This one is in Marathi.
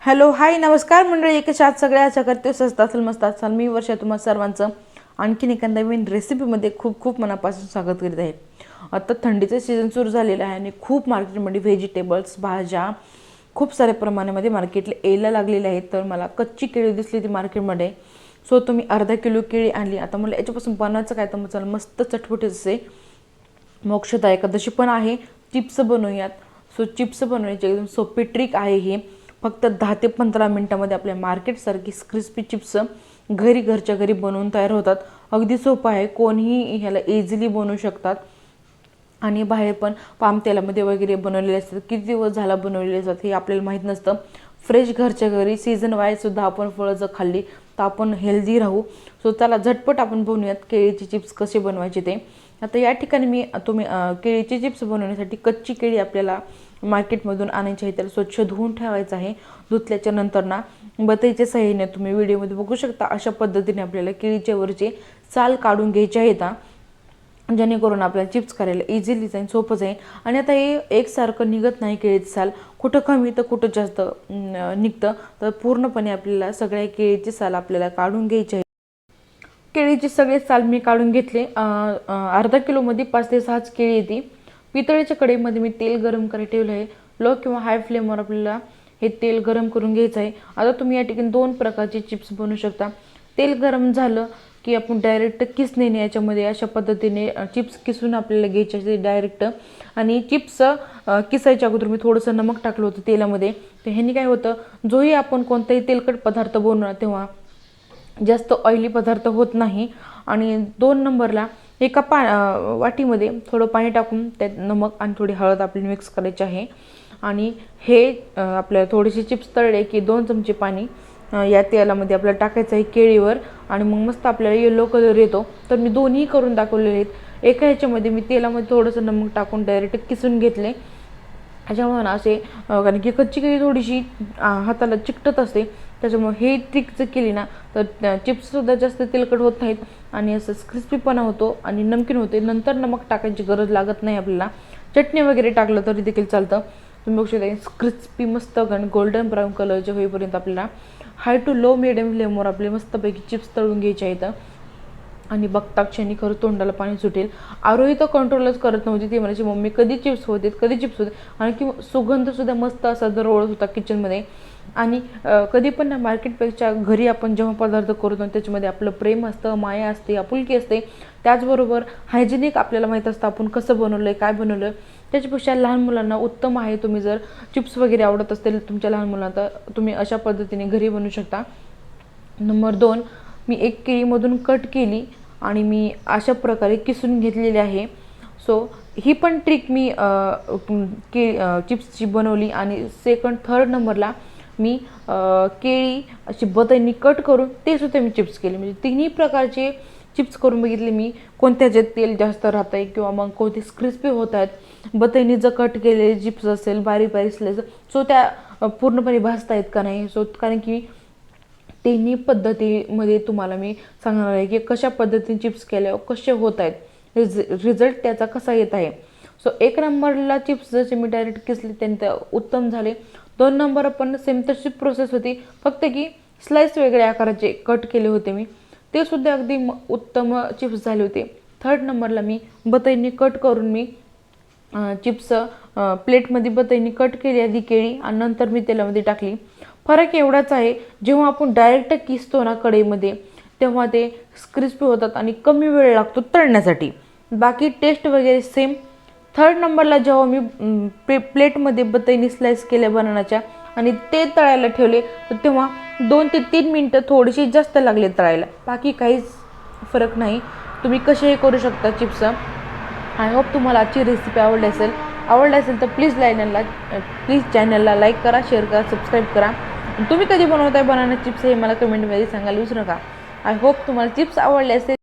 हॅलो हाय नमस्कार मंडळी, कशा आहात सगळ्या? आशा करते स्वस्त असेल, मस्त असाल. मी वर्षा तुम्हा सर्वांचं आणखीन एका नवीन रेसिपीमध्ये खूप खूप मनापासून स्वागत करीत आहे. आता थंडीचं सीझन सुरू झालेलं आहे आणि खूप मार्केटमध्ये व्हेजिटेबल्स, भाज्या खूप साऱ्या प्रमाणामध्ये मार्केटला यायला लागलेल्या आहेत. तर मला कच्ची केळी दिसली ती मार्केटमध्ये. सो तुम्ही अर्धा किलो केळी आणली. आता मला याच्यापासून बनवायचं काय, तर चला मस्त चटपटीत असे मोक्षदा एकादशी पण आहे, चिप्स बनवूयात. सो चिप्स बनवण्याची एकदम सोपी ट्रिक आहे ही. फक्त 10 ते 15 मिनटामध्ये आपल्या मार्केटसारखी क्रिस्पी चिप्स घरच्या घरी बनवून तयार होतात. अगदी सोपं आहे, कोणीही ह्याला इझिली बनवू शकतात. आणि बाहेर पण पाम तेलामध्ये वगैरे बनवलेले असतात, किती दिवस झाला बनवलेले असतात हे आपल्याला माहीत नसतं. फ्रेश घरच्या घरी सीझन वाईजसुद्धा आपण फळं जर खाल्ली तर आपण हेल्दी राहू. सो त्याला झटपट आपण बनवूयात केळीचे चिप्स कसे बनवायचे ते. आता या ठिकाणी तुम्ही केळीचे चिप्स बनवण्यासाठी कच्ची केळी आपल्याला मार्केटमधून आणायची आहे. त्याला स्वच्छ धुवून ठेवायचं आहे. धुतल्याच्या नंतर ना बत्तीच्या साह्याने तुम्ही व्हिडिओमध्ये बघू शकता, अशा पद्धतीने आपल्याला केळीच्या वरचे साल काढून घ्यायचे आहेत, जेणेकरून आपल्याला चिप्स करायला इझिली जाईल, सोपं जाईल. आणि आता हे एकसारखं निघत नाही केळीचं साल, कुठं कमी तर कुठं जास्त निघतं. तर पूर्णपणे आपल्याला सगळ्या केळीचे साल आपल्याला काढून घ्यायचे आहे. केळीचे सगळे साल मी काढून घेतले. अर्धा किलोमध्ये 5 ते 6 केळी येते. पितळेच्या कढईमध्ये मी तेल गरम करायला ठेवलं आहे. लो किंवा हाय फ्लेमवर आपल्याला हे तेल गरम करून घ्यायचं आहे. आता तुम्ही या ठिकाणी 2 प्रकारचे चिप्स बनवू शकता. तेल गरम झालं की आपण डायरेक्ट किसणीने याच्यामध्ये अशा पद्धतीने चिप्स किसून आपल्याला घ्यायचे असते डायरेक्ट. आणि चिप्स किसायच्या अगोदर मी थोडंसं नमक टाकलं होतं तेलामध्ये. तर ह्याने काय होतं, जोही आपण कोणताही तेलकट पदार्थ बनवणार तेव्हा जास्त ऑइली पदार्थ होत नाही. आणि 2 नंबरला एका वाटीमध्ये थोडं पाणी टाकून त्यात नमक आणि थोडी हळद आपल्याला मिक्स करायची आहे. आणि हे आपल्याला थोडेसे चिप्स तळले की 2 चमचे पाणी या तेलामध्ये आपल्याला टाकायचं आहे केळीवर. आणि मग मस्त आपल्याला येलो कलर येतो. तर मी दोन्ही करून दाखवलेले आहेत. एका ह्याच्यामध्ये मी तेलामध्ये थोडंसं नमक टाकून डायरेक्ट किसून घेतले. त्याच्यामुळे ना असे, कारण की कच्ची केळी थोडीशी हाताला चिकटत असते, त्याच्यामुळे हे ट्रिक जर केली ना तर चिप्ससुद्धा जास्त तेलकट होत नाहीत आणि असं क्रिस्पीपणा होतो आणि नमकीन होते. नंतर नमक टाकायची गरज लागत नाही आपल्याला. चटणी वगैरे टाकलं तरी देखील चालतं. तुम्ही बघू शकता क्रिस्पी मस्त गोल्डन ब्राऊन कलरचे होईपर्यंत आपल्याला हाय टू लो मिडियम फ्लेमवर आपले मस्तपैकी चिप्स तळून घ्यायचे आहेत. आणि बघता क्षणी खरं तोंडाला पाणी सुटेल. आरोही तर कंट्रोलच करत नव्हती. ती म्हणायची, मम्मी कधी चिप्स होते, कधी चिप्स होते. आणि की सुगंधसुद्धा मस्त असा दरवळत होता किचनमध्ये. आणि कधी पण मार्केटपेक्षा घरी आपण जेव्हा पदार्थ करतो त्याच्यामध्ये आपलं प्रेम असतं, माया असते, आपुलकी असते. त्याचबरोबर हायजेनिक आपल्याला माहीत असतं आपण कसं बनवलं आहे, काय बनवलं आहे. त्याच्यापेक्षा लहान मुलांना उत्तम आहे. तुम्ही जर चिप्स वगैरे आवडत असतील तुमच्या लहान मुलांना, तर तुम्ही अशा पद्धतीने घरी बनवू शकता. नंबर 2, मी एक केळीमधून कट केली आणि मी अशा प्रकारे किसून घेतलेली आहे. सो ही पण ट्रिक मी चिप्सची बनवली. आणि थर्ड नंबरला मी केळी अशी बत्तीने कट करून ते सुद्धा मी चिप्स केले. म्हणजे तिन्ही प्रकारचे चिप्स करून बघितले मी, कोणत्याचे तेल जास्त राहत आहे किंवा मग कोणते क्रिस्पी होत आहेत. बत्तीने जर कट केलेले चिप्स असेल बारीक बारीक स्लाइस, सो त्या पूर्णपणे भाजता आहेत का नाही. सो कारण की तिन्ही पद्धतीमध्ये तुम्हाला मी सांगणार आहे की कशा पद्धतीने चिप्स केल्यावर कसे होत आहेत, रिझल्ट त्याचा कसा येत आहे. सो 1 नंबरला चिप्स जसे मी डायरेक्ट किसले त्यांनी उत्तम झाले. 2 नंबर पण सेम तशी प्रोसेस होती, फक्त की स्लाइस वेगळ्या आकाराचे कट केले होते मी, ते सुद्धा अगदी उत्तम चिप्स झाले होते. 3rd नंबरला मी बत्तीने कट करून मी चिप्स प्लेटमध्ये बत्तीने कट केली आधी केळी आणि नंतर मी तेलामध्ये टाकली. फरक एवढाच आहे, जेव्हा आपण डायरेक्ट किसतो ना कढईमध्ये तेव्हा ते क्रिस्पी होतात आणि कमी वेळ लागतो तळण्यासाठी. बाकी टेस्ट वगैरे सेम. 3rd नंबरला जेव्हा मी प्लेटमध्ये बत्तीने स्लाइस केल्या बनानाच्या आणि ते तळायला ठेवले, तर तेव्हा 2 ते 3 मिनटं थोडेसे जास्त लागले तळायला. बाकी काहीच फरक नाही. तुम्ही कसेही करू शकता चिप्स. आय होप तुम्हाला आजची रेसिपी आवडली असेल तर प्लीज चॅनलला लाईक करा, शेअर करा, सबस्क्राईब करा. तुम्ही कधी बनवताय बनाना चिप्स हे मला कमेंटमध्ये सांगायला विसरू नका. आय होप तुम्हाला चिप्स आवडले असेल.